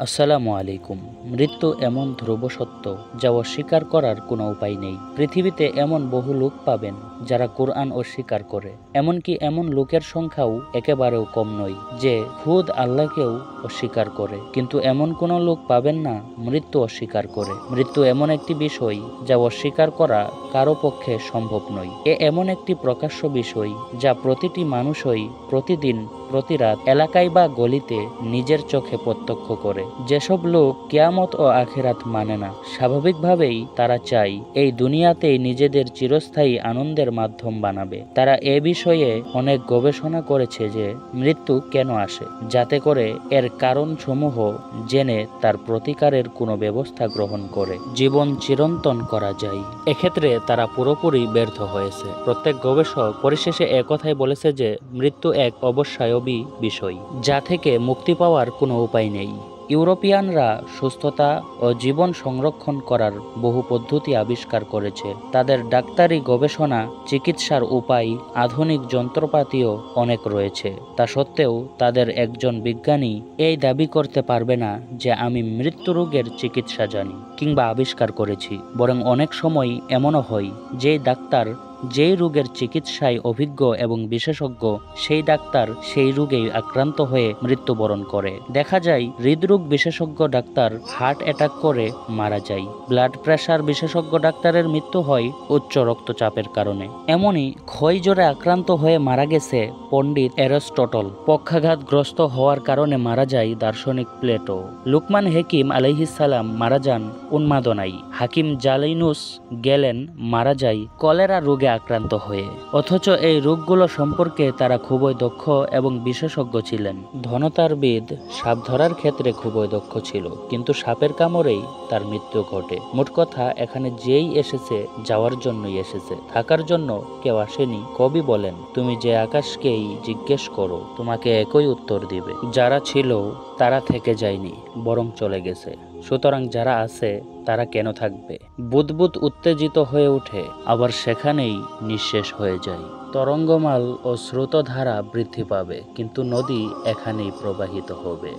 আসসালামু আলাইকুম। মৃত্যু এমন ধ্রুব সত্য যা অস্বীকার করার কোনো উপায় নেই। পৃথিবীতে এমন বহু লোক পাবেন যারা কোরআন অস্বীকার করে, এমনকি এমন লোকের সংখ্যাও একেবারেও কম নয় যে খুদ আল্লাহকেও অস্বীকার করে। কিন্তু এমন কোনো লোক পাবেন না মৃত্যু অস্বীকার করে। মৃত্যু এমন একটি বিষয় যা অস্বীকার করা কারো পক্ষে সম্ভব নয়। এমন একটি প্রকাশ্য বিষয় যা প্রতিটি মানুষই প্রতিদিন প্রতি রাত এলাকায় বা গলিতে নিজের চোখে প্রত্যক্ষ করে। যেসব লোক কিয়ামত ও আখিরাত মানে না, স্বাভাবিকভাবেই তারা চায় এই দুনিয়াতেই নিজেদের চিরস্থায়ী আনন্দের মাধ্যম বানাবে। তারা এ বিষয়ে অনেক গবেষণা করেছে যে মৃত্যু কেন আসে, যাতে করে এর কারণসমূহ জেনে তার প্রতিকারের কোনো ব্যবস্থা গ্রহণ করে জীবন চিরন্তন করা যায়। এক্ষেত্রে তারা পুরোপুরি ব্যর্থ হয়েছে। প্রত্যেক গবেষক পরিশেষে একথাই বলেছে যে মৃত্যু এক অবশ্যম্ভাবী বিষয়, যা থেকে মুক্তি পাওয়ার কোনো উপায় নেই। ইউরোপিয়ানরা সুস্থতা ও জীবন সংরক্ষণ করার বহু পদ্ধতি আবিষ্কার করেছে। তাদের ডাক্তারি গবেষণা, চিকিৎসার উপায়, আধুনিক যন্ত্রপাতিও অনেক রয়েছে। তা সত্ত্বেও তাদের একজন বিজ্ঞানী এই দাবি করতে পারবে না যে আমি মৃত্যু রোগের চিকিৎসা জানি কিংবা আবিষ্কার করেছি। বরং অনেক সময় এমনও হয় যে ডাক্তার যেই রোগের চিকিৎসায় অভিজ্ঞ এবং বিশেষজ্ঞ, সেই ডাক্তার সেই রোগেই আক্রান্ত হয়ে মৃত্যুবরণ করে। দেখা যায় হৃদরোগ বিশেষজ্ঞ ডাক্তার হার্ট অ্যাটাক করে মারা যায়। ব্লাড প্রেশার বিশেষজ্ঞ ডাক্তারের মৃত্যু হয় উচ্চ রক্তচাপের কারণে। এমনই ক্ষয়জ্বরে আক্রান্ত হয়ে মারা গেছে পণ্ডিত অ্যারিস্টটল। পক্ষাঘাতগ্রস্ত হওয়ার কারণে মারা যায় দার্শনিক প্লেটো। লুকমান হাকিম আলাইহিস সালাম মারা যান উন্মাদনায়। হাকিম জালিনুস গেলেন মারা যায় কলেরা রোগে আক্রান্ত হয়ে। অথচ এই রোগগুলো সম্পর্কে তারা খুবই দক্ষ এবং বিশেষজ্ঞ ছিলেন। ধনতারবিদ সাপ ধরার ক্ষেত্রে খুবই দক্ষ ছিল, কিন্তু সাপের কামড়েই তার মৃত্যু ঘটে। মোট কথা, এখানে যেই এসেছে যাওয়ার জন্যই এসেছে, থাকার জন্য কেউ আসেনি। কবি বলেন, তুমি যে আকাশকেই জিজ্ঞেস করো তোমাকে একই উত্তর দিবে। যারা ছিল তারা থেকে যায়নি, বরং চলে গেছে। সুতরাং যারা আছে তারা কেন থাকবে? বুদবুদ উত্তেজিত হয়ে ওঠে, আবার সেখানেই নিঃশেষ হয়ে যায়। তরঙ্গমাল ও স্রোতধারা বৃদ্ধি পাবে, কিন্তু নদী এখানেই প্রবাহিত হবে।